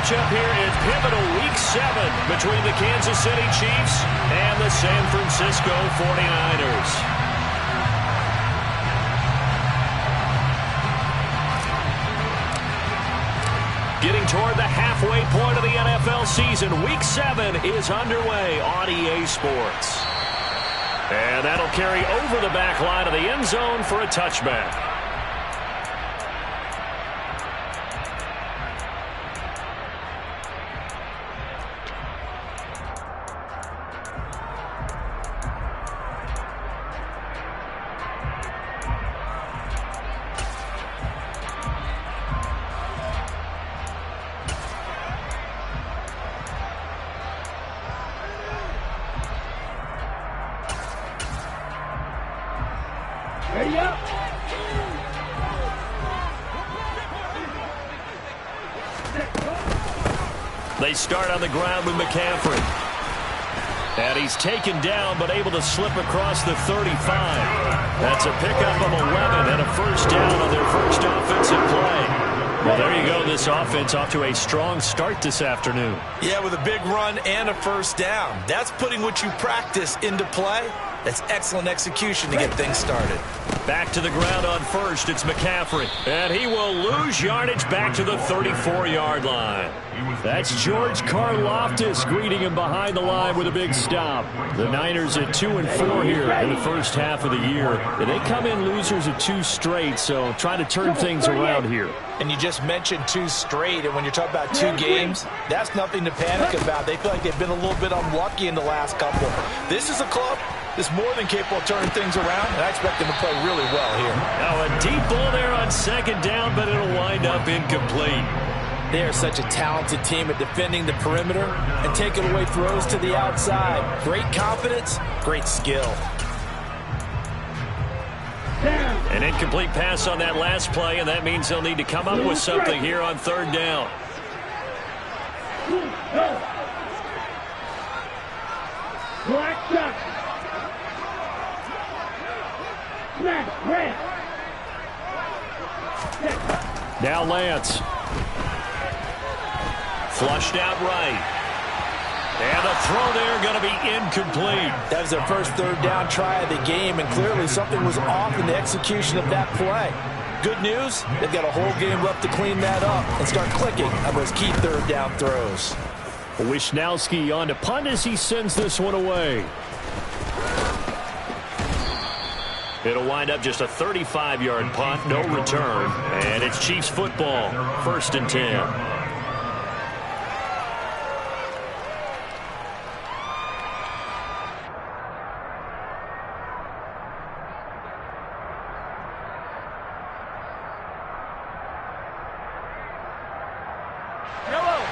matchup here in pivotal Week 7 between the Kansas City Chiefs and the San Francisco 49ers. Getting toward the halfway point of the NFL season, Week 7 is underway on EA Sports. And that'll carry over the back line of the end zone for a touchback. They start on the ground with McCaffrey. And he's taken down, but able to slip across the 35. That's a pickup of 11 and a first down on their first offensive play. Well, there you go. This offense off to a strong start this afternoon. Yeah, with a big run and a first down. That's putting what you practice into play. That's excellent execution to get things started. Back to the ground on first. It's McCaffrey. And he will lose yardage back to the 34-yard line. That's George Karlaftis greeting him behind the line with a big stop. The Niners at 2-4 here in the first half of the year. And they come in losers of 2 straight, so trying to turn things around here. And you just mentioned 2 straight, and when you're talking about 2 games, that's nothing to panic about. They feel like they've been a little bit unlucky in the last couple. This is a club that's more than capable of turning things around, and I expect them to play really well here. Now a deep ball there on second down, but it'll wind up incomplete. They are such a talented team at defending the perimeter and taking away throws to the outside. Great confidence, great skill. An incomplete pass on that last play, and that means they'll need to come up with something here on third down. Now Lance. Flushed out right. And the throw there going to be incomplete. That was their first third down try of the game, and clearly something was off in the execution of that play. Good news, they've got a whole game left to clean that up and start clicking on those key third down throws. Wisnowski on to punt as he sends this one away. It'll wind up just a 35-yard punt, no return. And it's Chiefs football, 1st and 10.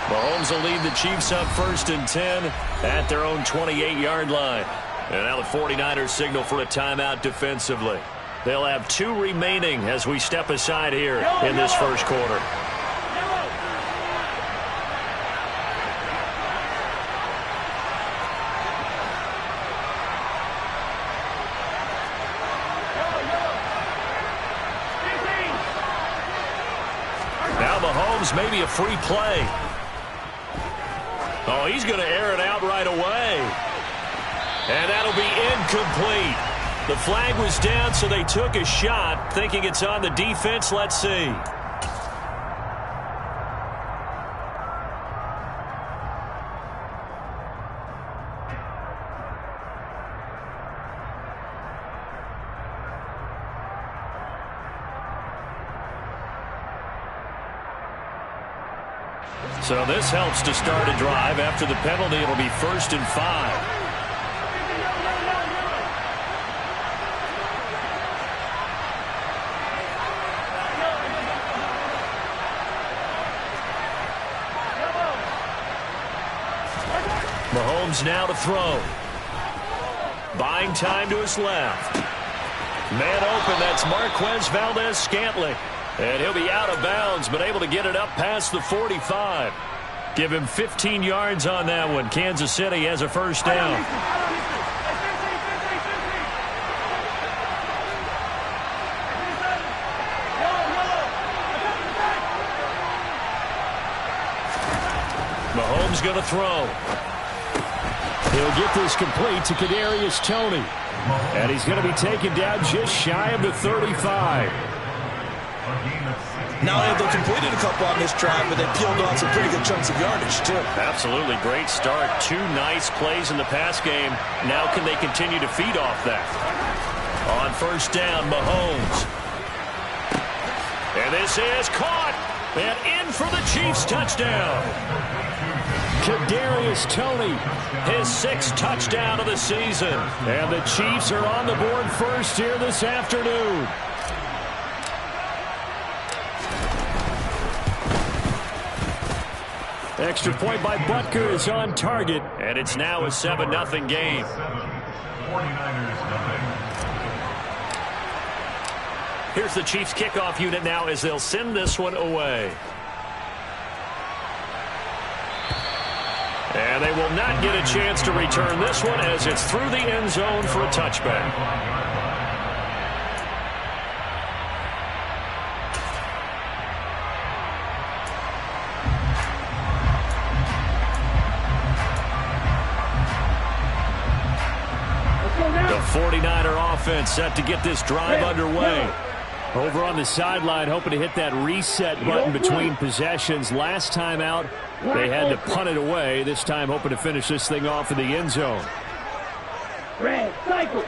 Mahomes will lead the Chiefs up 1st and 10 at their own 28-yard line. And now the 49ers signal for a timeout defensively. They'll have 2 remaining as we step aside here in this first quarter. Now Mahomes, maybe a free play. Oh, he's going to air it out right away. And that'll be incomplete. The flag was down, so they took a shot, thinking it's on the defense. Let's see. So this helps to start a drive. After the penalty, it'll be 1st and 5. Mahomes now to throw. Buying time to his left. Man open, that's Marquez Valdes-Scantling. And he'll be out of bounds, but able to get it up past the 45. Give him 15 yards on that one. Kansas City has a first down. Mahomes going to throw. He'll get this complete to Kadarius Toney. And he's going to be taken down just shy of the 35. Not only have they completed a couple on this drive, but they peeled off some pretty good chunks of yardage, too. Absolutely great start. 2 nice plays in the pass game. Now can they continue to feed off that? On first down, Mahomes. And this is caught. And in for the Chiefs touchdown. Kadarius Toney, his 6th touchdown of the season. And the Chiefs are on the board first here this afternoon. Extra point by Butker is on target, and it's now a 7-0 game. Here's the Chiefs kickoff unit now as they'll send this one away. And they will not get a chance to return this one as it's through the end zone for a touchback. The 49er offense set to get this drive underway. Over on the sideline, hoping to hit that reset button between possessions. Last time out, they had to punt it away. This time, hoping to finish this thing off in the end zone. Red cycle.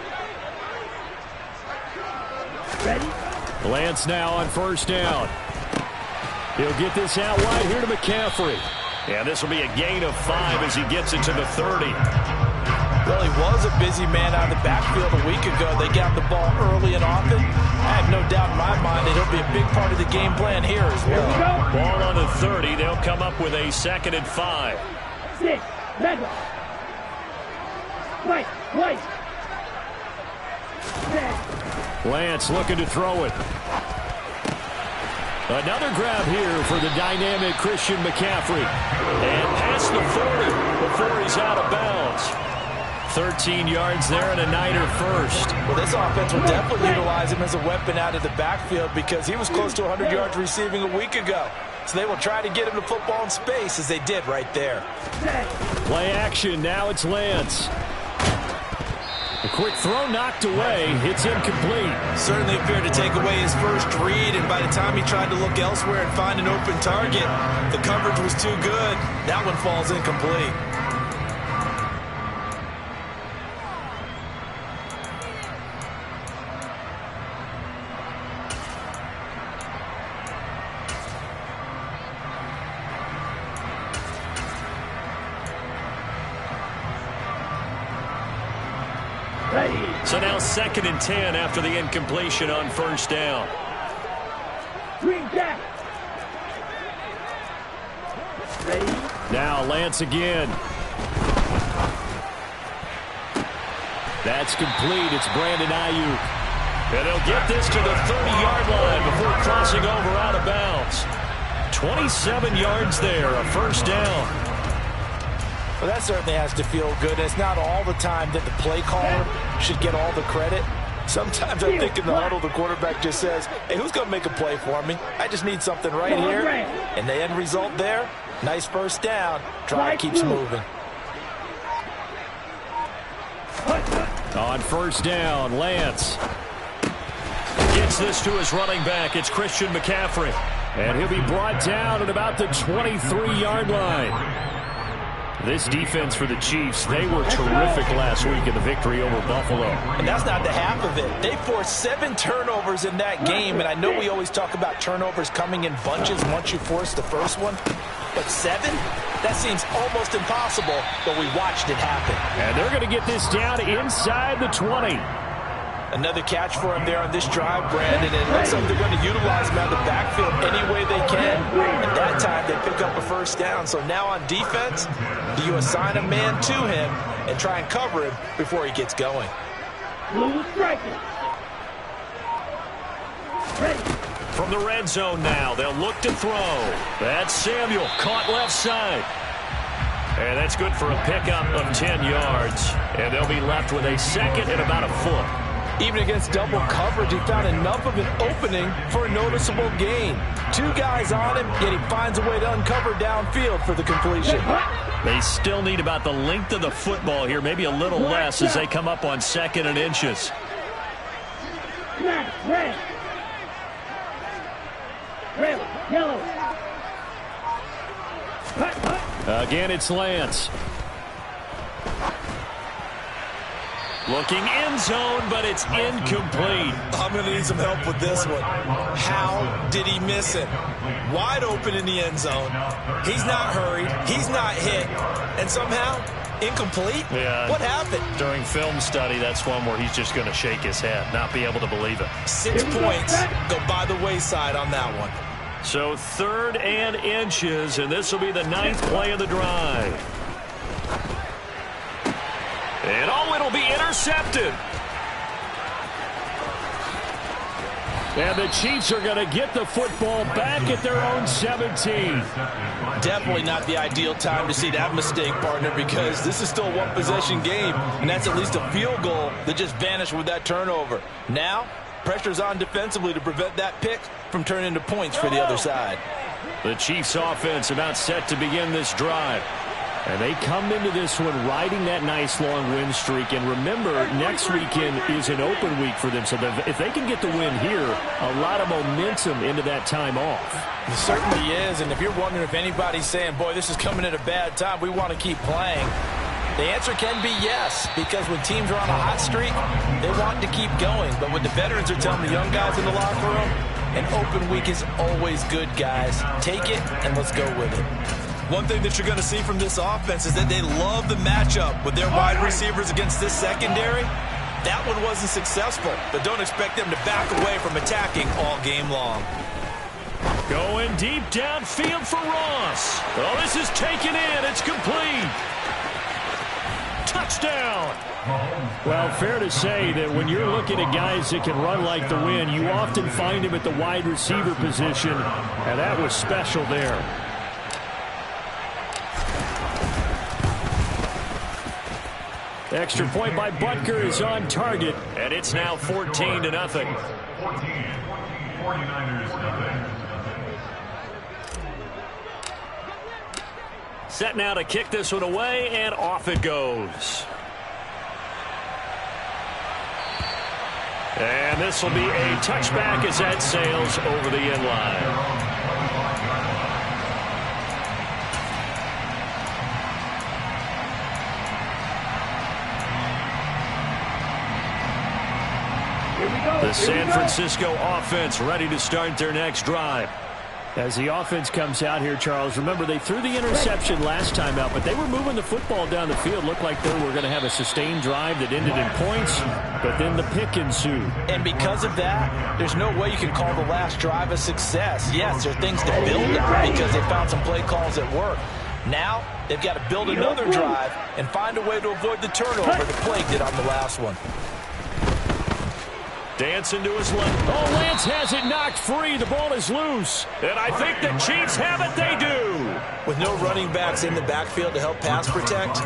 Ready? Lance now on first down. He'll get this out wide here to McCaffrey. And this will be a gain of 5 as he gets it to the 30. Well, he was a busy man out of the backfield a week ago. They got the ball early and often. I have no doubt in my mind that he'll be a big part of the game plan here as well. Ball on the 30. They'll come up with a 2nd and 5. 6, red. White. Lance looking to throw it. Another grab here for the dynamic Christian McCaffrey. And past the 40 before he's out of bounds. 13 yards there and a Niner first. Well, this offense will definitely utilize him as a weapon out of the backfield because he was close to 100 yards receiving a week ago. So they will try to get him the football in space as they did right there. Play action. Now it's Lance. A quick throw knocked away. It's incomplete. Certainly appeared to take away his first read, and by the time he tried to look elsewhere and find an open target, the coverage was too good. That one falls incomplete. So now 2nd and 10 after the incompletion on first down. Green jack. Ready? Now Lance again. That's complete. It's Brandon Ayuk. And they'll get this to the 30-yard line before crossing over out of bounds. 27 yards there, a first down. Well, that certainly has to feel good. It's not all the time that the play caller should get all the credit. Sometimes I think in the huddle, the quarterback just says, hey, who's going to make a play for me? I just need something right here. And the end result there, nice first down. Drive keeps moving. On first down, Lance gets this to his running back. It's Christian McCaffrey. And he'll be brought down at about the 23-yard line. This defense for the Chiefs, they were terrific last week in the victory over Buffalo. And that's not the half of it. They forced 7 turnovers in that game, and I know we always talk about turnovers coming in bunches once you force the first one. But 7? That seems almost impossible, but we watched it happen. And they're going to get this down inside the 20. Another catch for him there on this drive, Brandon. And it looks like they're going to utilize him out of the backfield any way they can. And that time they pick up a first down. So now on defense, do you assign a man to him and try and cover him before he gets going? Blue striking. Ready. From the red zone now, they'll look to throw. That's Samuel, caught left side. And that's good for a pickup of 10 yards. And they'll be left with a 2nd and about a foot. Even against double coverage, he found enough of an opening for a noticeable gain. 2 guys on him, yet he finds a way to uncover downfield for the completion. They still need about the length of the football here, maybe a little less as they come up on 2nd and inches. Snap, red. Red, yellow. Again, it's Lance. Looking end zone, but it's incomplete. I'm going to need some help with this one. How did he miss it? Wide open in the end zone. He's not hurried. He's not hit. And somehow, incomplete? Yeah. What happened? During film study, that's one where he's just going to shake his head, not be able to believe it. 6 points go by the wayside on that one. So 3rd and inches, and this will be the 9th play of the drive. And it'll be intercepted. And the Chiefs are going to get the football back at their own 17. Definitely not the ideal time to see that mistake, partner, because this is still a one-possession game, and that's at least a field goal that just vanished with that turnover. Now, pressure's on defensively to prevent that pick from turning into points for the other side. The Chiefs offense about set to begin this drive. And they come into this one riding that nice long win streak. And remember, next weekend is an open week for them. So if they can get the win here, a lot of momentum into that time off. It certainly is. And if you're wondering if anybody's saying, boy, this is coming at a bad time, we want to keep playing, the answer can be yes. Because when teams are on a hot streak, they want to keep going. But what the veterans are telling the young guys in the locker room, an open week is always good, guys. Take it and let's go with it. One thing that you're going to see from this offense is that they love the matchup with their wide receivers against this secondary. That one wasn't successful, but don't expect them to back away from attacking all game long. Going deep downfield for Ross. Oh, this is taken in. It's complete. Touchdown. Well, fair to say that when you're looking at guys that can run like the wind, you often find him at the wide receiver position, and that was special there. Extra point by Butker is on target, and it's now 14-0. 49ers nothing. Set now to kick this one away, and off it goes. And this will be a touchback as that sails over the end line. The San Francisco offense ready to start their next drive. As the offense comes out here, Charles, remember they threw the interception last time out, but they were moving the football down the field. Looked like they were going to have a sustained drive that ended in points, but then the pick ensued. And because of that, there's no way you can call the last drive a success. Yes, there are things to build on because they found some play calls that work. Now, they've got to build another drive and find a way to avoid the turnover that plagued it on the last one. Dancing to his left. Oh, Lance has it knocked free. The ball is loose. And I think the Chiefs have it. They do. With no running backs in the backfield to help pass protect,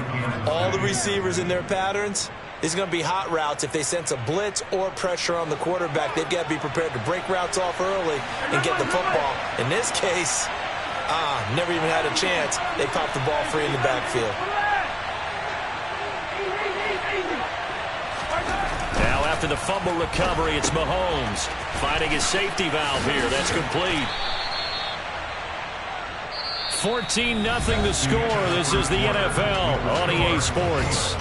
all the receivers in their patterns, it's going to be hot routes. If they sense a blitz or pressure on the quarterback, they've got to be prepared to break routes off early and get the football. In this case, never even had a chance. They popped the ball free in the backfield. Now after the fumble recovery, it's Mahomes finding his safety valve here. That's complete. 14-0 the score. This is the NFL on EA Sports.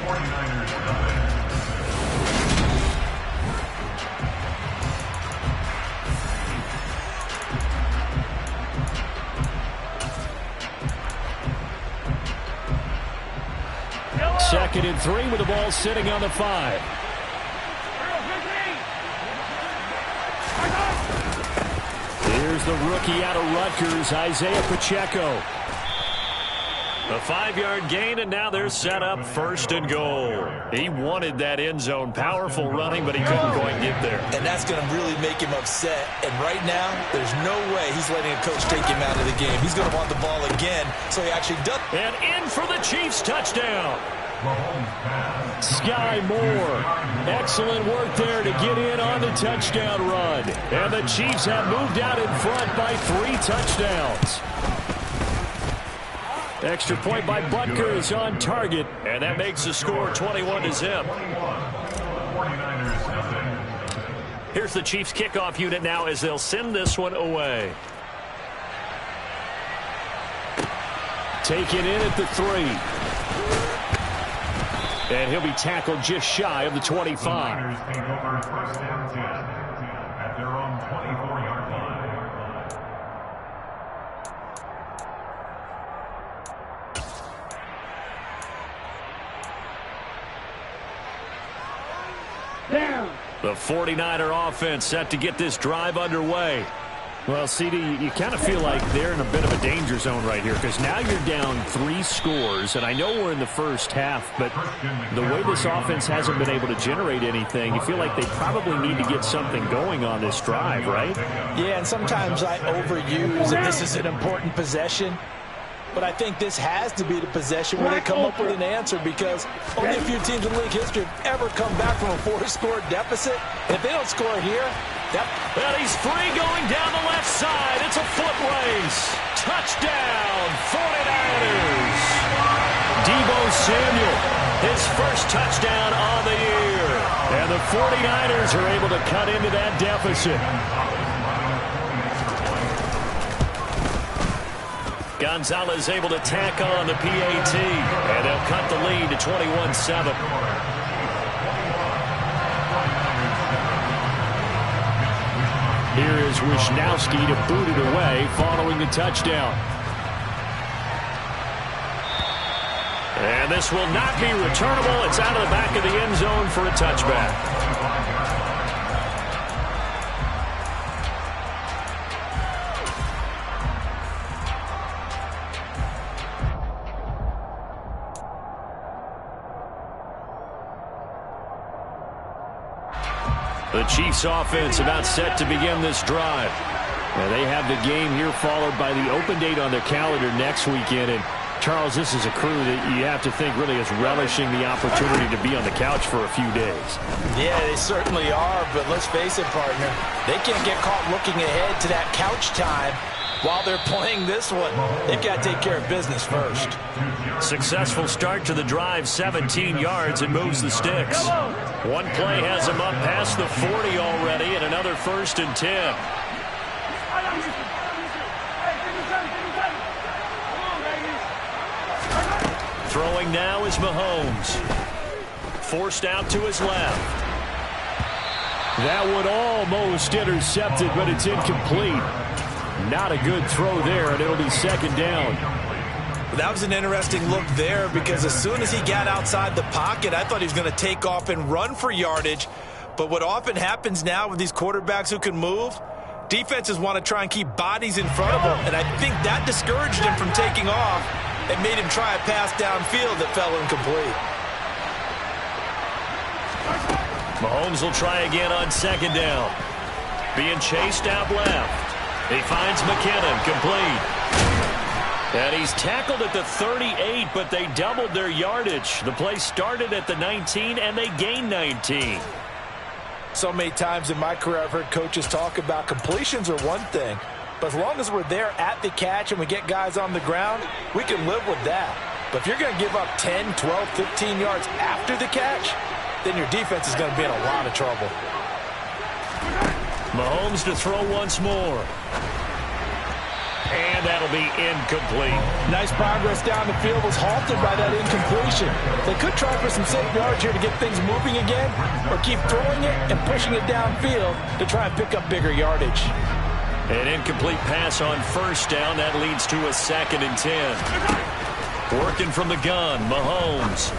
49ers nothing. Second and 3 with the ball sitting on the 5. Here's the rookie out of Rutgers, Isaiah Pacheco. A 5-yard gain, and now they're set up 1st and goal. He wanted that end zone. Powerful running, but he couldn't quite get there. And that's going to really make him upset. And right now, there's no way he's letting a coach take him out of the game. He's going to want the ball again, so he actually does. And in for the Chiefs touchdown. Sky Moore. Excellent work there to get in on the touchdown run. And the Chiefs have moved out in front by 3 touchdowns. Extra point by Butker is on target, and that makes the score 21-0. Here's the Chiefs kickoff unit now as they'll send this one away. Taken in at the 3. And he'll be tackled just shy of the 25. At their own 24-yard line. Down. The 49er offense set to get this drive underway. Well, CD, you kind of feel like they're in a bit of a danger zone right here because now you're down 3 scores, and I know we're in the first half, but the way this offense hasn't been able to generate anything, you feel like they probably need to get something going on this drive, right? Yeah, and sometimes I overuse that this is an important possession. But I think this has to be the possession where they come up with an answer because only a few teams in league history have ever come back from a 4-score deficit. And if they don't score here, well, he's free going down the left side. It's a foot race. Touchdown, 49ers. Deebo Samuel, his first touchdown on the year. And the 49ers are able to cut into that deficit. Gonzalez able to tack on the PAT, and they'll cut the lead to 21-7. Here is Wisnowski to boot it away following the touchdown. And this will not be returnable. It's out of the back of the end zone for a touchback. The Chiefs offense about set to begin this drive. Now they have the game here followed by the open date on their calendar next weekend. And Charles, this is a crew that you have to think really is relishing the opportunity to be on the couch for a few days. Yeah, they certainly are, but let's face it, partner. They can't get caught looking ahead to that couch time while they're playing this one. They've got to take care of business first. Successful start to the drive, 17 yards, and moves the sticks. One play has them up past the 40 already, and another 1st and 10. Throwing now is Mahomes. Forced out to his left. That would almost intercept it, but it's incomplete. Not a good throw there, and it'll be 2nd down. That was an interesting look there because as soon as he got outside the pocket, I thought he was going to take off and run for yardage. But what often happens now with these quarterbacks who can move, defenses want to try and keep bodies in front of them. And I think that discouraged him from taking off and made him try a pass downfield that fell incomplete. Mahomes will try again on 2nd down. Being chased out left. He finds McKinnon, complete. And he's tackled at the 38, but they doubled their yardage. The play started at the 19, and they gained 19. So many times in my career, I've heard coaches talk about completions are one thing, but as long as we're there at the catch and we get guys on the ground, we can live with that. But if you're going to give up 10, 12, 15 yards after the catch, then your defense is going to be in a lot of trouble. Mahomes to throw once more. And that'll be incomplete. Nice progress down the field was halted by that incompletion. They could try for some safe yards here to get things moving again, or keep throwing it and pushing it downfield to try and pick up bigger yardage. An incomplete pass on 1st down. That leads to a 2nd and 10. Working from the gun, Mahomes.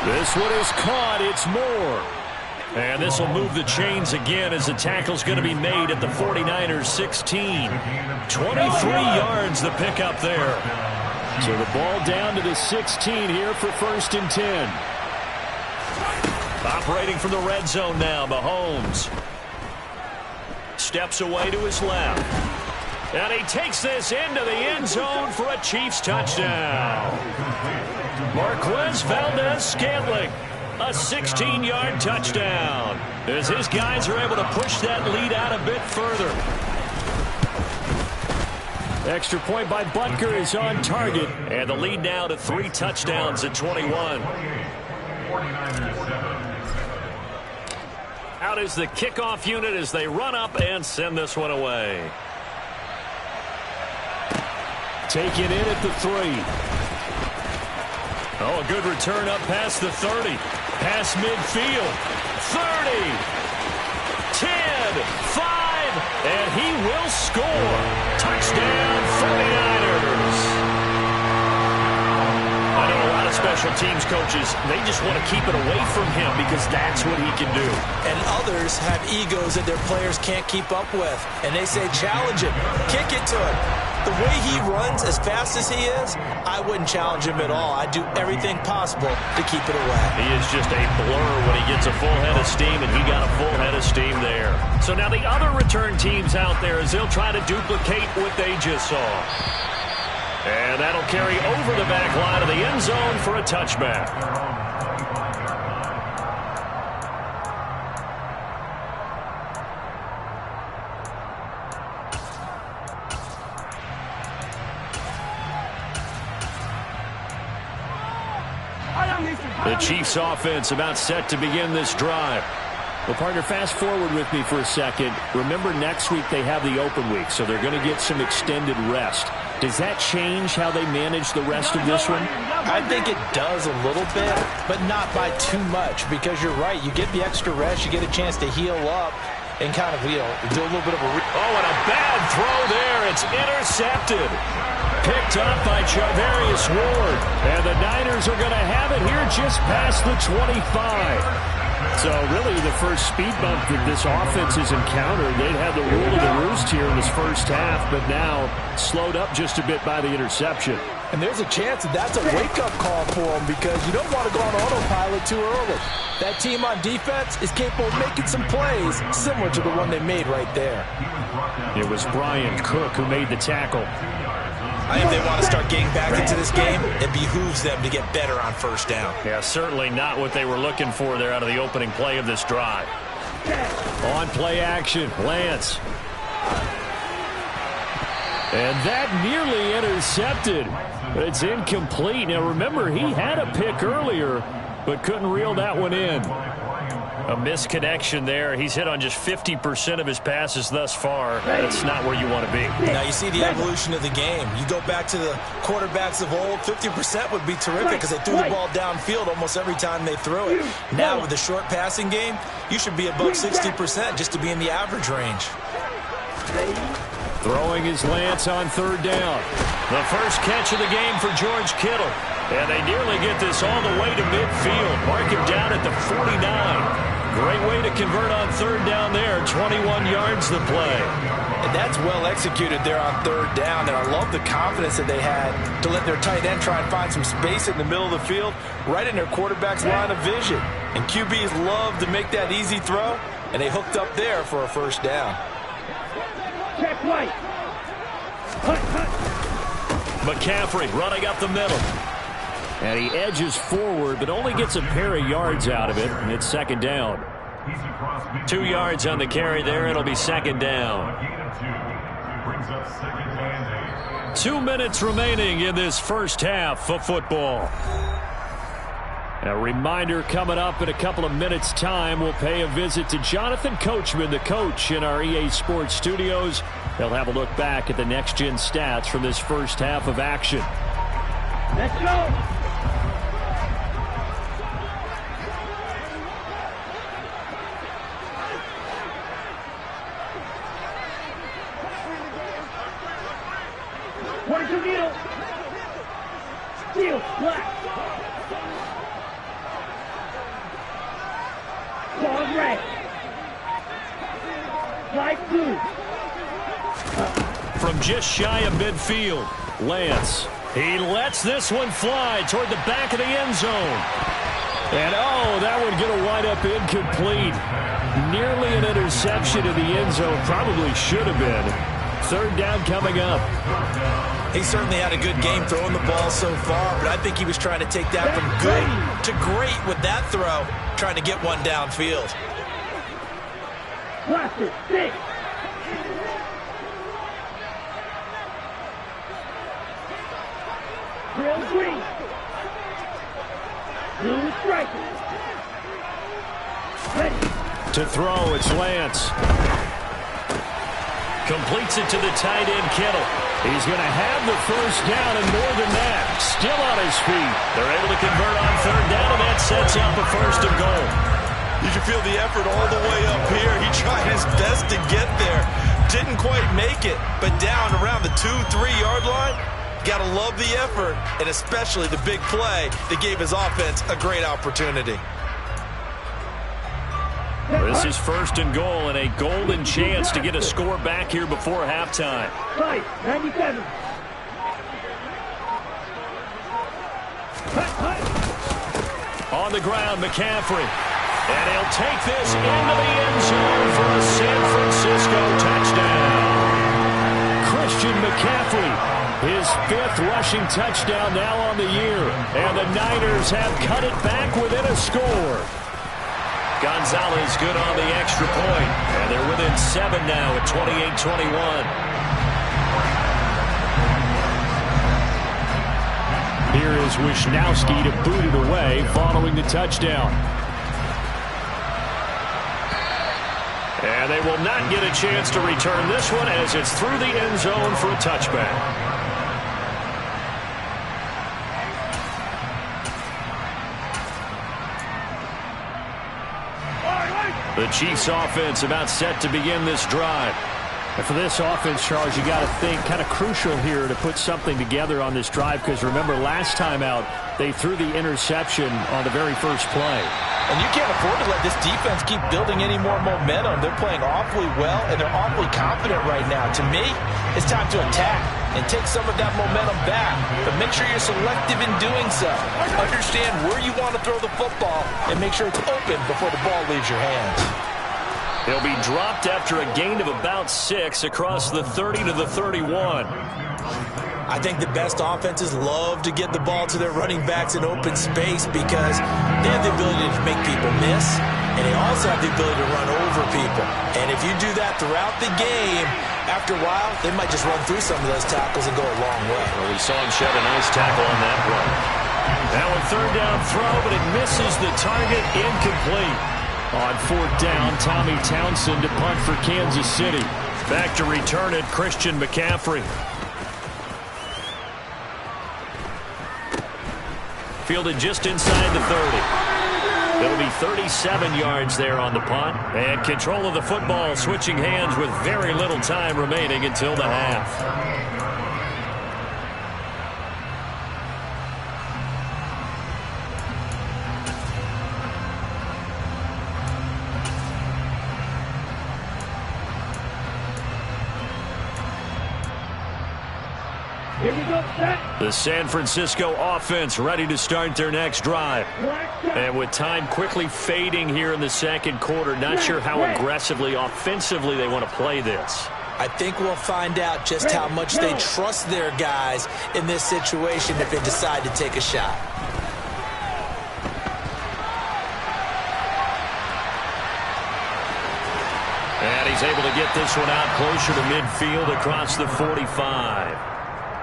This one is caught. It's Moore. And this will move the chains again as the tackle's going to be made at the 49ers 16. 23 yards the pickup there. So the ball down to the 16 here for 1st and 10. Operating from the red zone now, Mahomes. Steps away to his left. And he takes this into the end zone for a Chiefs touchdown. Marquez Valdez-Scantling, a 16-yard touchdown, as his guys are able to push that lead out a bit further. Extra point by Butker is on target, and the lead now to 3 touchdowns at 21. Out is the kickoff unit as they run up and send this one away. Taken in at the 3. Oh, a good return up past the 30. Past midfield. 30. 10. 5. And he will score. Touchdown 49ers. I know a lot of special teams coaches, they just want to keep it away from him because that's what he can do. And others have egos that their players can't keep up with. And they say, challenge him. Kick it to him. The way he runs as fast as he is, I wouldn't challenge him at all. I'd do everything possible to keep it away. He is just a blur when he gets a full head of steam, and he got a full head of steam there. So now the other return teams out there as they'll try to duplicate what they just saw. And that'll carry over the back line of the end zone for a touchback. The Chiefs offense about set to begin this drive. Well, partner, fast forward with me for a second. Remember, next week they have the open week, so they're going to get some extended rest. Does that change how they manage the rest of this one? I think it does a little bit, but not by too much, because you're right. You get the extra rest, you get a chance to heal up and kind of, do a little bit of a... Oh, and a bad throw there. It's intercepted. Picked up by Charvarius Ward. And the Niners are going to have it here just past the 25. So really the first speed bump that this offense has encountered. They'd had the rule of the roost here in this first half, but now slowed up just a bit by the interception. And there's a chance that that's a wake-up call for them because you don't want to go on autopilot too early. That team on defense is capable of making some plays similar to the one they made right there. It was Brian Cook who made the tackle. I think if they want to start getting back into this game, it behooves them to get better on first down. Yeah, certainly not what they were looking for there out of the opening play of this drive. On play action, Lance. And that nearly intercepted. But it's incomplete. Now remember, he had a pick earlier, but couldn't reel that one in. A misconnection there. He's hit on just 50% of his passes thus far. That's not where you want to be. Now you see the evolution of the game. You go back to the quarterbacks of old, 50% would be terrific because they threw the ball downfield almost every time they threw it. Now with the short passing game, you should be above 60% just to be in the average range. Throwing his Lance on third down. The first catch of the game for George Kittle. And they nearly get this all the way to midfield. Mark him down at the 49. Great way to convert on third down there. 21 yards the play. And that's well executed there on third down. And I love the confidence that they had to let their tight end try and find some space in the middle of the field, right in their quarterback's line of vision. And QBs love to make that easy throw, and they hooked up there for a first down. Check right. McCaffrey running up the middle. And he edges forward, but only gets a pair of yards out of it, and it's second down. 2 yards on the carry there. It'll be second down. 2 minutes remaining in this first half of football. A reminder coming up in a couple of minutes' time. We'll pay a visit to Jonathan Coachman, the coach in our EA Sports studios. They'll have a look back at the next-gen stats from this first half of action. Let's go. Steel, black. Claws red. Light blue. From just shy of midfield, Lance. He lets this one fly toward the back of the end zone. And, oh, that one going to wind up incomplete. Nearly an interception in the end zone. Probably should have been. Third down coming up. He certainly had a good game throwing the ball so far, but I think he was trying to take that from good to great with that throw, trying to get one downfield. Cluster 6. Drill green. Blue striker. Ready. To throw, it's Lance. Completes it to the tight end, Kittle. He's going to have the first down and more than that. Still on his feet. They're able to convert on third down, and that sets up a first and goal. You can feel the effort all the way up here. He tried his best to get there. Didn't quite make it, but down around the 2-3 yard line, got to love the effort, and especially the big play that gave his offense a great opportunity. This is first and goal and a golden chance to get a score back here before halftime. 97. On the ground, McCaffrey. And he'll take this into the end zone for a San Francisco touchdown. Christian McCaffrey, his 5th rushing touchdown now on the year. And the Niners have cut it back within a score. Gonzalez good on the extra point. And they're within 7 now at 28-21. Here is Wisnowski to boot it away following the touchdown. And they will not get a chance to return this one as it's through the end zone for a touchback. The Chiefs offense about set to begin this drive. And for this offense, Charles, you got to think kind of crucial here to put something together on this drive, because remember last time out they threw the interception on the very first play. And you can't afford to let this defense keep building any more momentum. They're playing awfully well, and they're awfully confident right now. To me, it's time to attack and take some of that momentum back. But make sure you're selective in doing so. Understand where you want to throw the football and make sure it's open before the ball leaves your hands. He'll be dropped after a gain of about 6 across the 30 to the 31. I think the best offenses love to get the ball to their running backs in open space because they have the ability to make people miss, and they also have the ability to run over people. And if you do that throughout the game, after a while, they might just run through some of those tackles and go a long way. Well, we saw him shed a nice tackle on that run. Now a third down throw, but it misses the target, incomplete. On fourth down, Tommy Townsend to punt for Kansas City. Back to return it, Christian McCaffrey. Fielded just inside the 30. It'll be 37 yards there on the punt. And control of the football switching hands with very little time remaining until the half. Here we go, set. The San Francisco offense ready to start their next drive. And with time quickly fading here in the second quarter, not sure how aggressively, offensively they want to play this. I think we'll find out just how much they trust their guys in this situation if they decide to take a shot. And he's able to get this one out closer to midfield across the 45.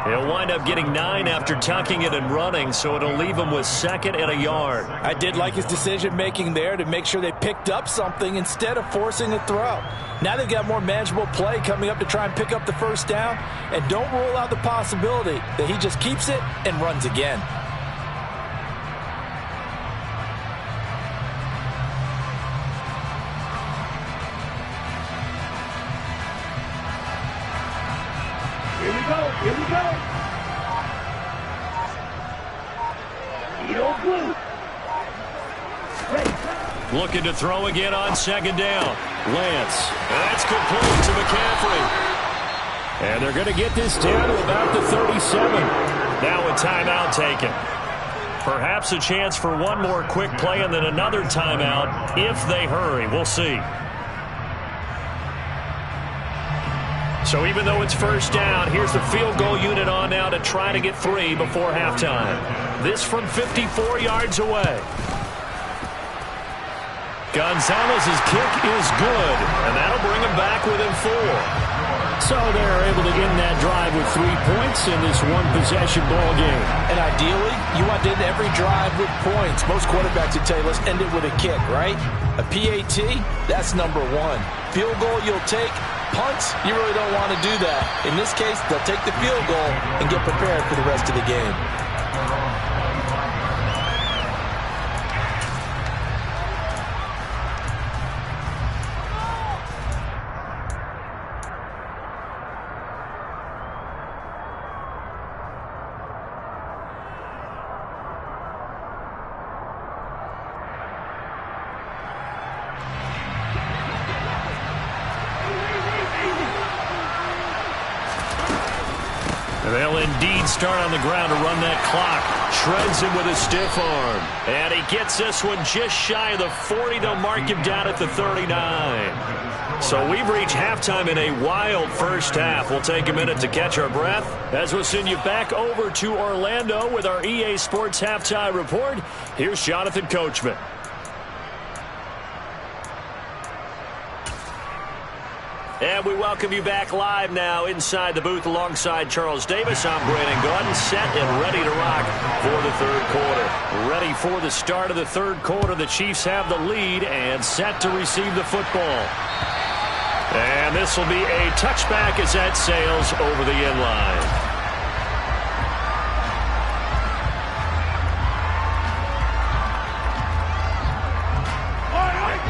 He'll wind up getting 9 after tucking it and running, so it'll leave him with 2nd and a yard. I did like his decision-making there to make sure they picked up something instead of forcing a throw. Now they've got more manageable play coming up to try and pick up the first down, and don't rule out the possibility that he just keeps it and runs again. Here we go. Here we go. Edo blue. Ready. Looking to throw again on 2nd down. Lance. That's complete to McCaffrey. And they're going to get this down to about the 37. Now a timeout taken. Perhaps a chance for one more quick play and then another timeout if they hurry. We'll see. So even though it's first down, here's the field goal unit on now to try to get 3 before halftime. This from 54 yards away. Gonzalez's kick is good, and that'll bring him back within 4. So they're able to end that drive with 3 points in this one-possession ball game. And ideally, you want to end every drive with points. Most quarterbacks would tell you, let's end it with a kick, right? A PAT, that's number 1. Field goal you'll take. Punts, you really don't want to do that. In this case, they'll take the field goal and get prepared for the rest of the game. They'll indeed start on the ground to run that clock. Shreds him with a stiff arm. And he gets this one just shy of the 40. They'll mark him down at the 39. So we've reached halftime in a wild first half. We'll take a minute to catch our breath as we'll send you back over to Orlando with our EA Sports Halftime Report. Here's Jonathan Coachman. And we welcome you back live now inside the booth alongside Charles Davis. I'm Brandon Gaudin, set and ready to rock for the third quarter. Ready for the start of the third quarter. The Chiefs have the lead and set to receive the football. And this will be a touchback as that sails over the end line.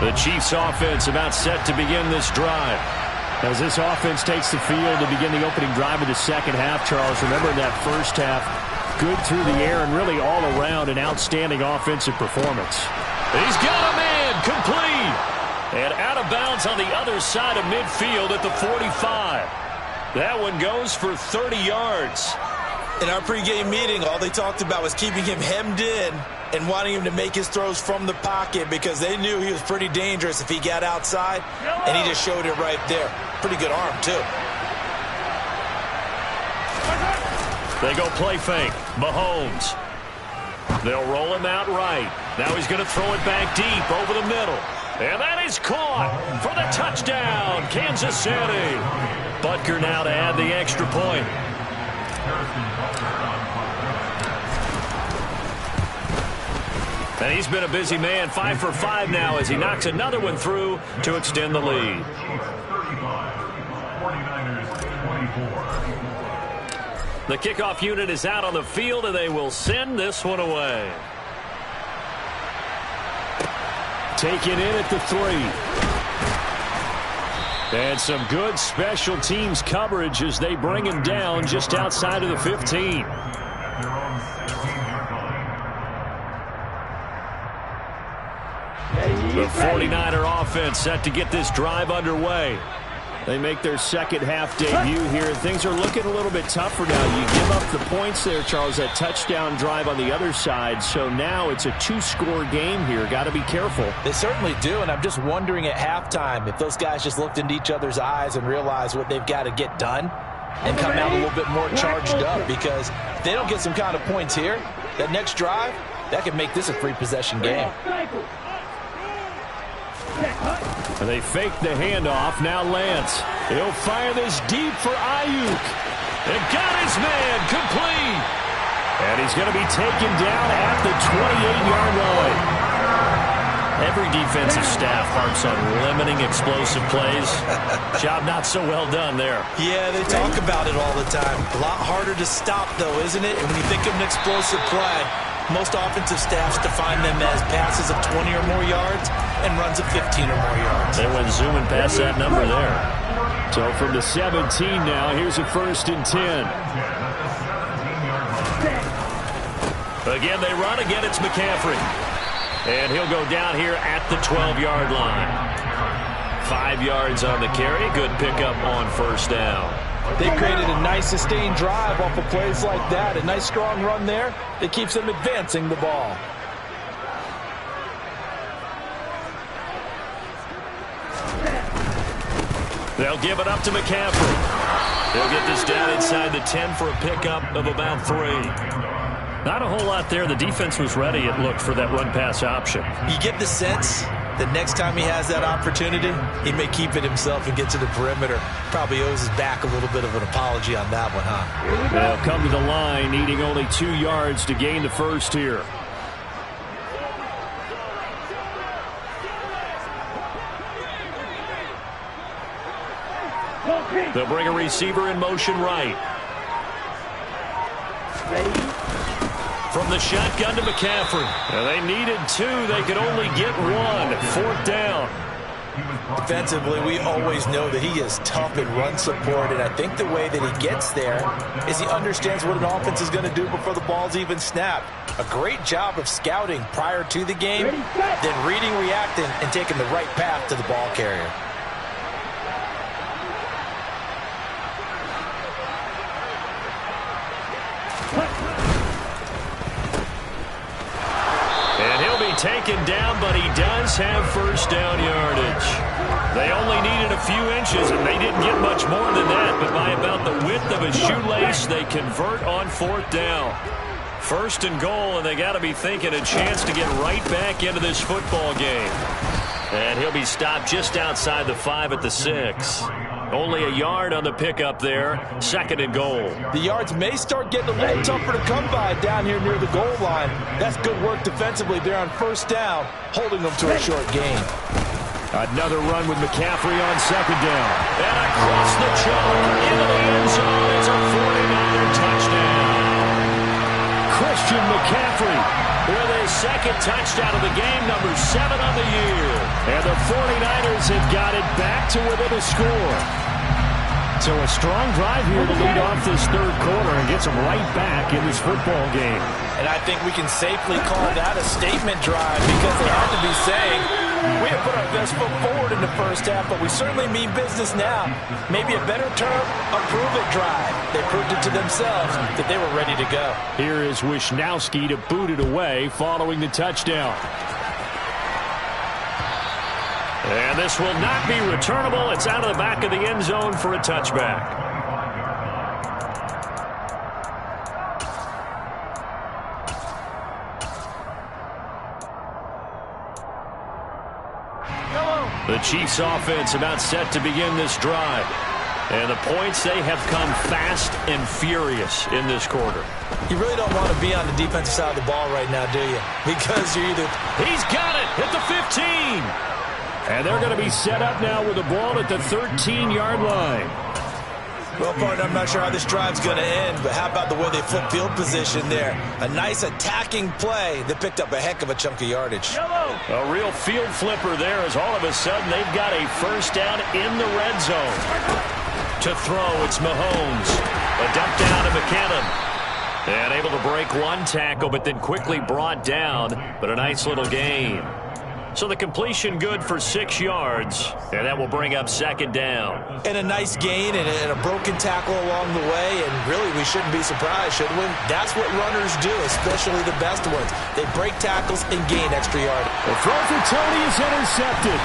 The Chiefs offense about set to begin this drive. As this offense takes the field to begin the opening drive of the second half, Charles, remember in that first half, good through the air and really all around an outstanding offensive performance. He's got a man complete. And out of bounds on the other side of midfield at the 45. That one goes for 30 yards. In our pregame meeting, all they talked about was keeping him hemmed in and wanting him to make his throws from the pocket because they knew he was pretty dangerous if he got outside, and he just showed it right there. Pretty good arm, too. They go play fake. Mahomes. They'll roll him out right. Now he's going to throw it back deep over the middle. And that is caught for the touchdown, Kansas City. Butker now to add the extra point. And he's been a busy man, 5 for 5 now as he knocks another one through to extend the lead. 49ers 24. The kickoff unit is out on the field, and they will send this one away. Taken in at the 3. And some good special teams coverage as they bring him down just outside of the 15. The 49er offense set to get this drive underway. They make their second half debut here. Things are looking a little bit tougher now. You give up the points there, Charles, that touchdown drive on the other side. So now it's a 2-score game here. Got to be careful. They certainly do, and I'm just wondering at halftime if those guys just looked into each other's eyes and realized what they've got to get done and come out a little bit more charged up, because if they don't get some kind of points here, that next drive, that could make this a 3-possession game. They fake the handoff. Now Lance. He'll fire this deep for Ayuk. And got his man complete. And he's going to be taken down at the 28-yard line. Every defensive staff harps on limiting explosive plays. Job not so well done there. Yeah, they talk about it all the time. A lot harder to stop, though, isn't it? And when you think of an explosive play, most offensive staffs define them as passes of 20 or more yards and runs of 15 or more yards. They went zooming past that number there. So from the 17 now, here's a 1st and 10. Again, they run. Again, it's McCaffrey. And he'll go down here at the 12-yard line. 5 yards on the carry. Good pickup on first down. They created a nice sustained drive off of plays like that. A nice strong run there that keeps them advancing the ball. They'll give it up to McCaffrey. He'll get this down inside the 10 for a pickup of about 3. Not a whole lot there. The defense was ready, it looked, for that run-pass option. You get the sense that next time he has that opportunity, he may keep it himself and get to the perimeter. Probably owes his back a little bit of an apology on that one, huh? They'll come to the line, needing only 2 yards to gain the first here. They'll bring a receiver in motion right. From the shotgun to McCaffrey. Now they needed 2. They could only get 1. 4th down. Defensively, we always know that he is tough in run support, and I think the way that he gets there is he understands what an offense is going to do before the ball's even snapped. A great job of scouting prior to the game, then reading, reacting, and taking the right path to the ball carrier. Taken down, but he does have first down yardage. They only needed a few inches, and they didn't get much more than that, but by about the width of a shoelace, they convert on 4th down. 1st and goal, and they got to be thinking a chance to get right back into this football game. And he'll be stopped just outside the 5 at the 6. Only a yard on the pickup there. 2nd and goal. The yards may start getting a little tougher to come by down here near the goal line. That's good work defensively there on 1st down, holding them to a short gain. Another run with McCaffrey on 2nd down. And across the chalk into the end zone. It's a 49er touchdown. Christian McCaffrey with his 2nd touchdown of the game, number 7 on the year. And the 49ers have got it back to within a score. So a strong drive here to lead off this 3rd quarter and gets them right back in this football game. And I think we can safely call that a statement drive because they have to be saying, we have put our best foot forward in the 1st half, but we certainly mean business now. Maybe a better term, a prove-it drive. They proved it to themselves that they were ready to go. Here is Wisnowski to boot it away following the touchdown. And this will not be returnable. It's out of the back of the end zone for a touchback. The Chiefs offense about set to begin this drive. And the points, they have come fast and furious in this quarter. You really don't want to be on the defensive side of the ball right now, do you? Because you're either... He's got it at the 15. And they're going to be set up now with the ball at the 13-yard line. Well, partner, I'm not sure how this drive's going to end, but how about the way they flip field position there? A nice attacking play that picked up a heck of a chunk of yardage. A real field flipper there as all of a sudden they've got a first down in the red zone. To throw, it's Mahomes. A dump down to McKinnon. And able to break one tackle, but then quickly brought down. But a nice little gain. So the completion good for 6 yards, and that will bring up 2nd down. And a nice gain and a broken tackle along the way, and really we shouldn't be surprised, should we? That's what runners do, especially the best ones. They break tackles and gain extra yardage. The throw for Tony is intercepted.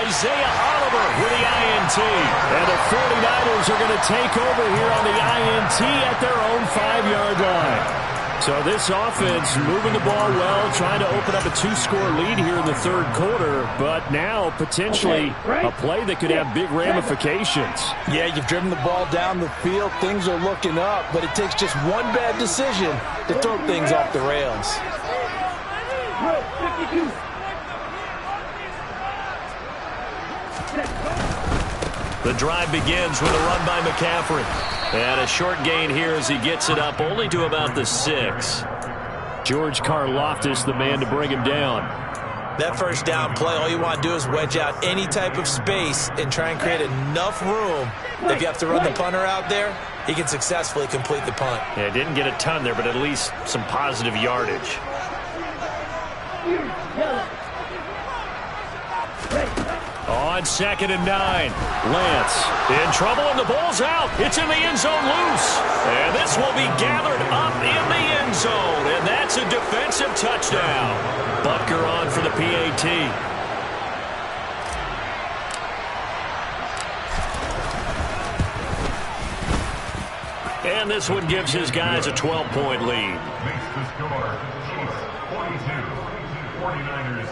Isaiah Oliver with the INT. And the 49ers are going to take over here on the INT at their own 5-yard line. So this offense moving the ball well, trying to open up a 2-score lead here in the 3rd quarter, but now potentially a play that could have big ramifications. Yeah, you've driven the ball down the field. Things are looking up, but it takes just one bad decision to throw things off the rails. The drive begins with a run by McCaffrey. And a short gain here as he gets it up only to about the 6. George Karlaftis, the man to bring him down. That first down play, all you want to do is wedge out any type of space and try and create enough room. If you have to run the punter out there, he can successfully complete the punt. Yeah, didn't get a ton there, but at least some positive yardage. On 2nd and 9, Lance in trouble, and the ball's out. It's in the end zone loose. And this will be gathered up in the end zone, and that's a defensive touchdown. Butker on for the PAT. And this one gives his guys a 12-point lead. Makes the score Chiefs 42, 49ers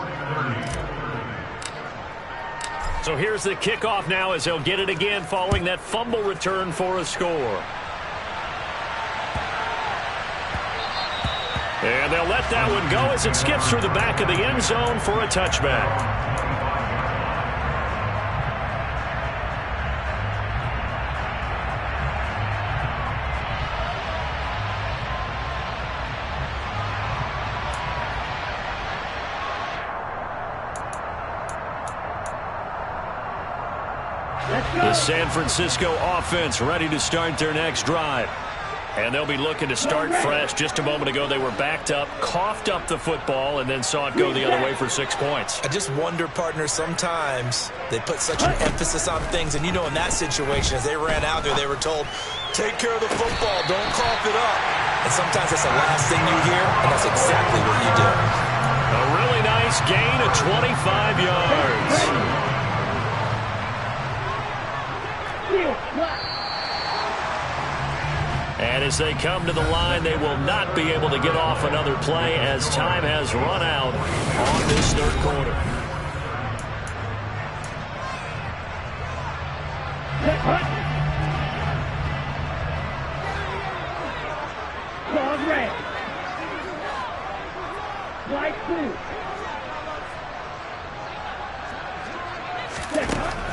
30. So here's the kickoff now as they'll get it again following that fumble return for a score. And they'll let that one go as it skips through the back of the end zone for a touchback. The San Francisco offense ready to start their next drive. And they'll be looking to start fresh. Just a moment ago, they were backed up, coughed up the football, and then saw it go the other way for 6 points. I just wonder, partner, sometimes they put such an emphasis on things. And, you know, in that situation, as they ran out there, they were told, take care of the football, don't cough it up. And sometimes that's the last thing you hear, and that's exactly what you do. A really nice gain of 25 yards. And as they come to the line, they will not be able to get off another play as time has run out on this third quarter.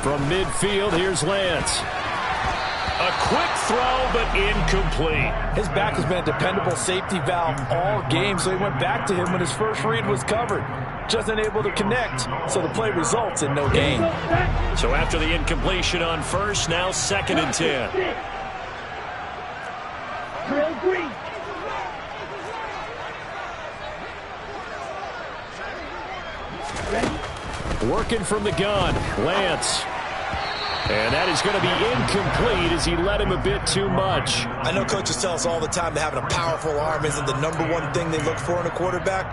From midfield, here's Lance. A quick throw, but incomplete. His back has been a dependable safety valve all game, so he went back to him when his first read was covered. Just unable to connect, so the play results in no gain. So after the incompletion on first, now 2nd and 10. Working from the gun, Lance. And that is going to be incomplete as he led him a bit too much. I know coaches tell us all the time that having a powerful arm isn't the #1 thing they look for in a quarterback.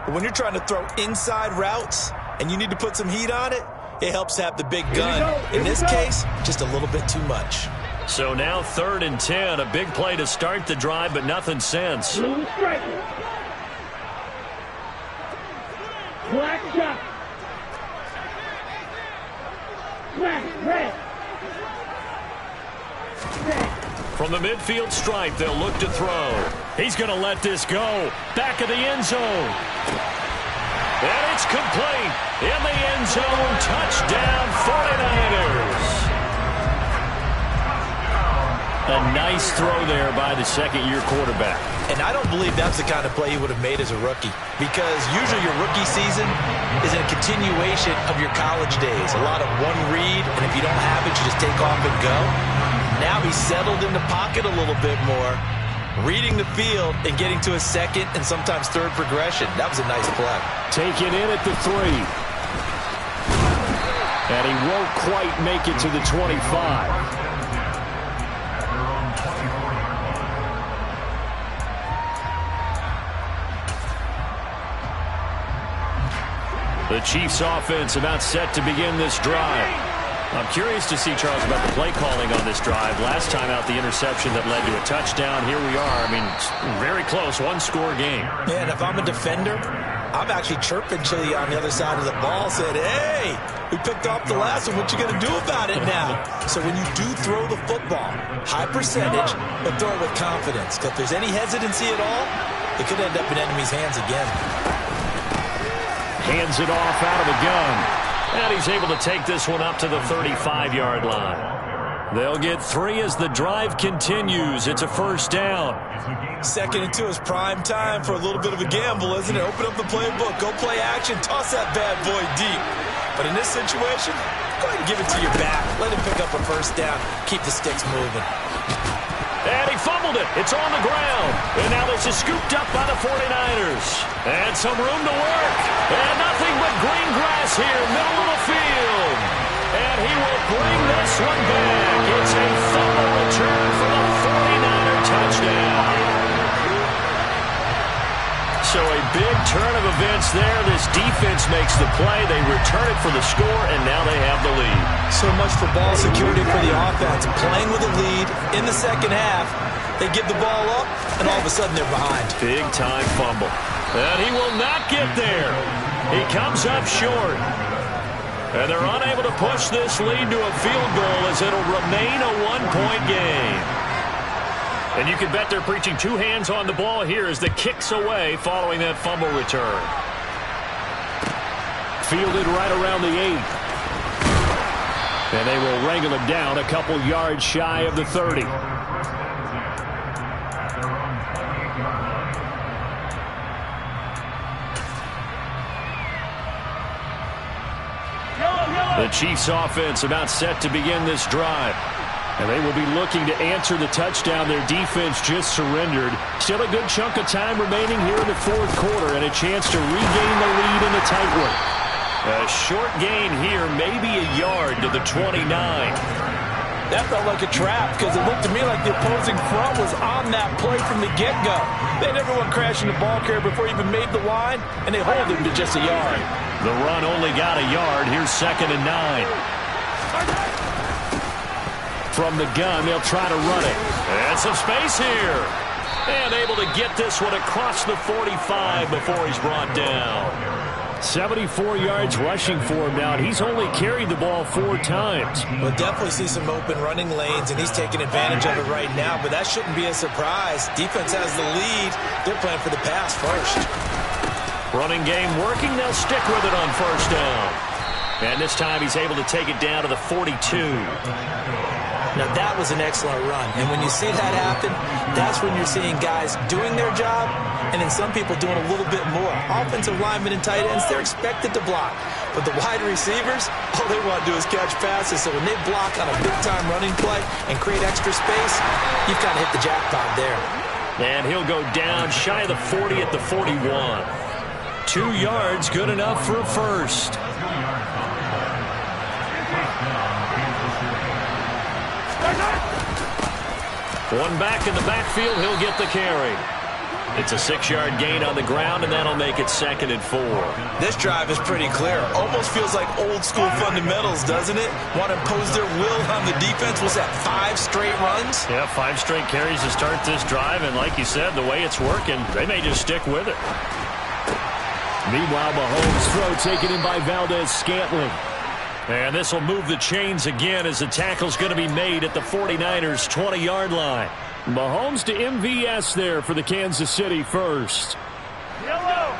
But when you're trying to throw inside routes and you need to put some heat on it, it helps to have the big gun. In this case, just a little bit too much. So now 3rd and 10, a big play to start the drive, but nothing since. Black shot. Black, red. From the midfield stripe, they'll look to throw. He's going to let this go. Back of the end zone. And it's complete. In the end zone, touchdown 49ers. A nice throw there by the second-year quarterback. And I don't believe that's the kind of play he would have made as a rookie, because usually your rookie season is a continuation of your college days. A lot of one read, and if you don't have it, you just take off and go. Now he's settled in the pocket a little bit more, reading the field and getting to a second and sometimes third progression. That was a nice play. Taken in at the 3. And he won't quite make it to the 25. The Chiefs offense about set to begin this drive. I'm curious to see, Charles, about the play calling on this drive. Last time out, the interception that led to a touchdown. Here we are. I mean, very close, 1-score game. Yeah, and if I'm a defender, I'm actually chirping Chili on the other side of the ball, said, hey, we picked off the last one. What you going to do about it now? So when you do throw the football, high percentage, but throw it with confidence. Because if there's any hesitancy at all, it could end up in enemy's hands again. Hands it off out of the gun. And he's able to take this one up to the 35-yard line. They'll get 3 as the drive continues. It's a first down. 2nd and 2 is prime time for a little bit of a gamble, isn't it? Open up the playbook. Go play action. Toss that bad boy deep. But in this situation, go ahead and give it to your back. Let him pick up a first down. Keep the sticks moving. And he fumbled it. It's on the ground. And now this is scooped up by the 49ers. And some room to work. And nothing but green grass here, middle of the field. And he will bring this one back. It's a fumble return for the 49er touchdown. So a big Good turn of events there. This defense makes the play. They return it for the score, and now they have the lead. So much for ball security for the offense. Playing with a lead in the second half. They give the ball up, and all of a sudden they're behind. Big-time fumble. And he will not get there. He comes up short. And they're unable to push this lead to a field goal as it'll remain a one-point game. And you can bet they're preaching two hands on the ball here as the kick's away following that fumble return. Fielded right around the 8. And they will wrangle him down a couple yards shy of the 30. The Chiefs offense about set to begin this drive. And they will be looking to answer the touchdown their defense just surrendered. Still a good chunk of time remaining here in the fourth quarter and a chance to regain the lead in the tight one. A short gain here, maybe a yard to the 29. That felt like a trap because it looked to me like the opposing front was on that play from the get-go. They had everyone crashing the ball carrier before he even made the line, and they hold him to just a yard. The run only got a yard. Here's 2nd and 9. From the gun, they'll try to run it. And some space here. And able to get this one across the 45 before he's brought down. 74 yards rushing for him now. He's only carried the ball 4 times. We'll definitely see some open running lanes, and he's taking advantage of it right now, but that shouldn't be a surprise. Defense has the lead. They're playing for the pass first. Running game working. They'll stick with it on first down. And this time he's able to take it down to the 42. Now that was an excellent run, and when you see that happen, that's when you're seeing guys doing their job and then some people doing a little bit more. Offensive linemen and tight ends, they're expected to block. But the wide receivers, all they want to do is catch passes. So when they block on a big-time running play and create extra space, you've kind of hit the jackpot there. And he'll go down shy of the 40 at the 41. 2 yards, good enough for a first. One back in the backfield, he'll get the carry. It's a 6-yard gain on the ground, and that'll make it 2nd and 4. This drive is pretty clear. Almost feels like old-school fundamentals, doesn't it? Want to impose their will on the defense. Was that 5 straight runs? Yeah, 5 straight carries to start this drive, and like you said, the way it's working, they may just stick with it. Meanwhile, Mahomes' throw taken in by Valdez-Scantling. And this will move the chains again as the tackle's going to be made at the 49ers' 20-yard line. Mahomes to MVS there for the Kansas City first. Yellow.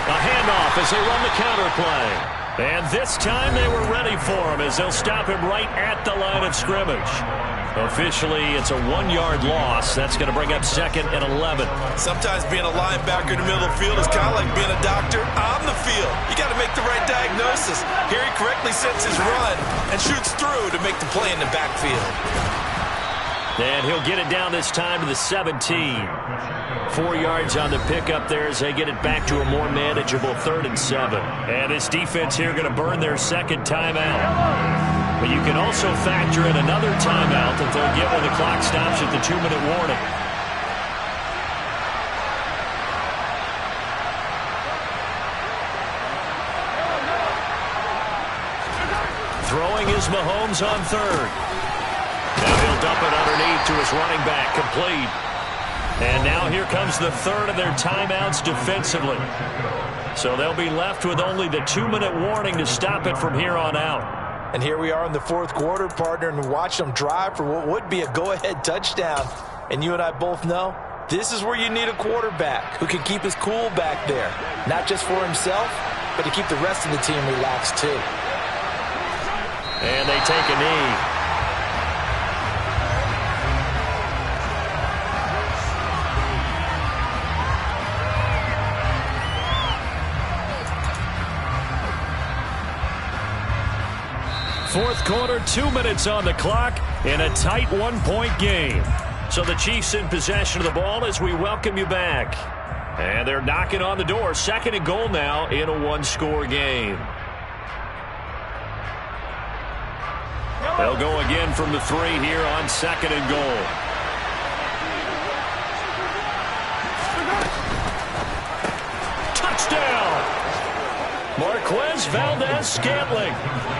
A handoff as they run the counter play. And this time they were ready for him as they'll stop him right at the line of scrimmage. Officially, it's a 1-yard loss. That's going to bring up 2nd and 11. Sometimes being a linebacker in the middle of the field is kind of like being a doctor on the field. You got to make the right diagnosis. Here he correctly sets his run and shoots through to make the play in the backfield. And he'll get it down this time to the 17. 4 yards on the pickup there as they get it back to a more manageable 3rd and 7. And this defense here going to burn their 2nd timeout. But you can also factor in another timeout that they'll get when the clock stops at the 2-minute warning. Throwing is Mahomes on 3rd. Now he'll dump it underneath to his running back, complete. And now here comes the 3rd of their timeouts defensively. So they'll be left with only the 2-minute warning to stop it from here on out. And here we are in the 4th quarter, partner, and watch them drive for what would be a go-ahead touchdown. And you and I both know this is where you need a quarterback who can keep his cool back there. Not just for himself, but to keep the rest of the team relaxed too. And they take a knee. Fourth quarter, 2 minutes on the clock in a tight 1-point game. So the Chiefs in possession of the ball as we welcome you back. And they're knocking on the door. 2nd and goal now in a 1-score game. They'll go again from the 3 here on 2nd and goal. Touchdown! Marquez Valdez-Scantling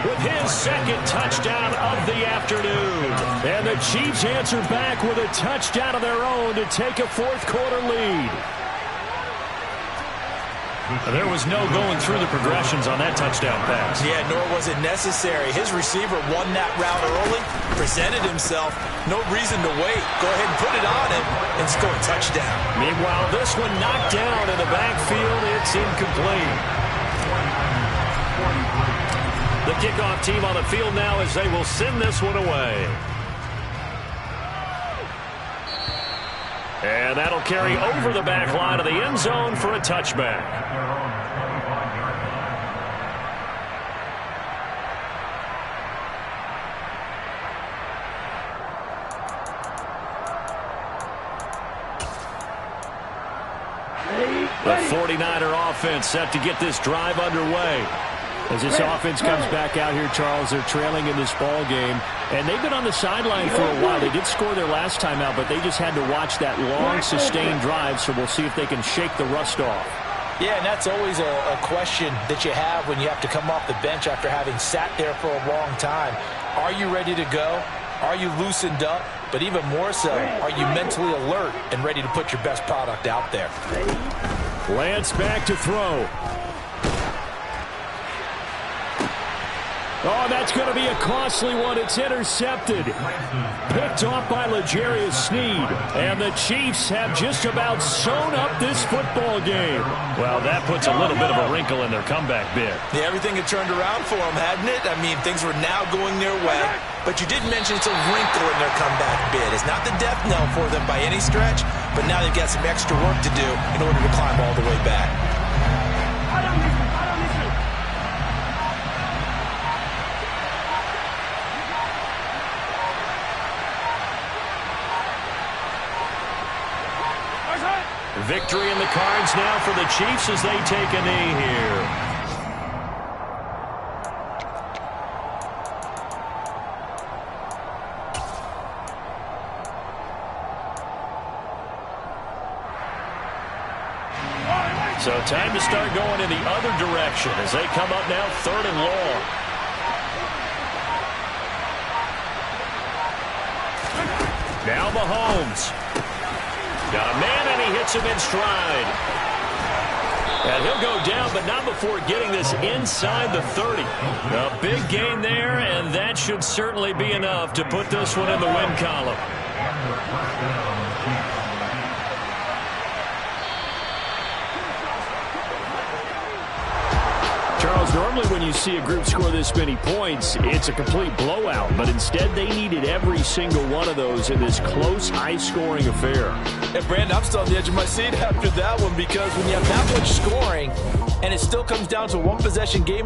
with his 2nd touchdown of the afternoon. And the Chiefs answer back with a touchdown of their own to take a 4th quarter lead. There was no going through the progressions on that touchdown pass. Yeah, nor was it necessary. His receiver won that route early, presented himself. No reason to wait. Go ahead and put it on him and score a touchdown. Meanwhile, this one knocked down in the backfield. It's incomplete. The kickoff team on the field now as they will send this one away. And that'll carry over the back line of the end zone for a touchback. The 49er offense set to get this drive underway. As this offense comes back out here, Charles, they're trailing in this ball game. And they've been on the sideline for a while. They did score their last time out, but they just had to watch that long, sustained drive, so we'll see if they can shake the rust off. Yeah, and that's always a question that you have when you have to come off the bench after having sat there for a long time. Are you ready to go? Are you loosened up? But even more so, are you mentally alert and ready to put your best product out there? Lance back to throw. Oh, that's going to be a costly one. It's intercepted. Picked off by L'Jarius Sneed. And the Chiefs have just about sewn up this football game. Well, that puts a little bit of a wrinkle in their comeback bid. Yeah, everything had turned around for them, hadn't it? I mean, things were now going their way. But you did mention it's a wrinkle in their comeback bid. It's not the death knell for them by any stretch, but now they've got some extra work to do in order to climb all the way back. Victory in the cards now for the Chiefs as they take a knee here. So time to start going in the other direction as they come up now 3rd and long. Now Mahomes. Got a man, and he hits him in stride. And he'll go down, but not before getting this inside the 30. A big gain there, and that should certainly be enough to put this one in the win column. Charles, normally when you see a group score this many points, it's a complete blowout. But instead, they needed every single one of those in this close, high-scoring affair. And, Brandon, I'm still on the edge of my seat after that one because when you have that much scoring and it still comes down to one possession game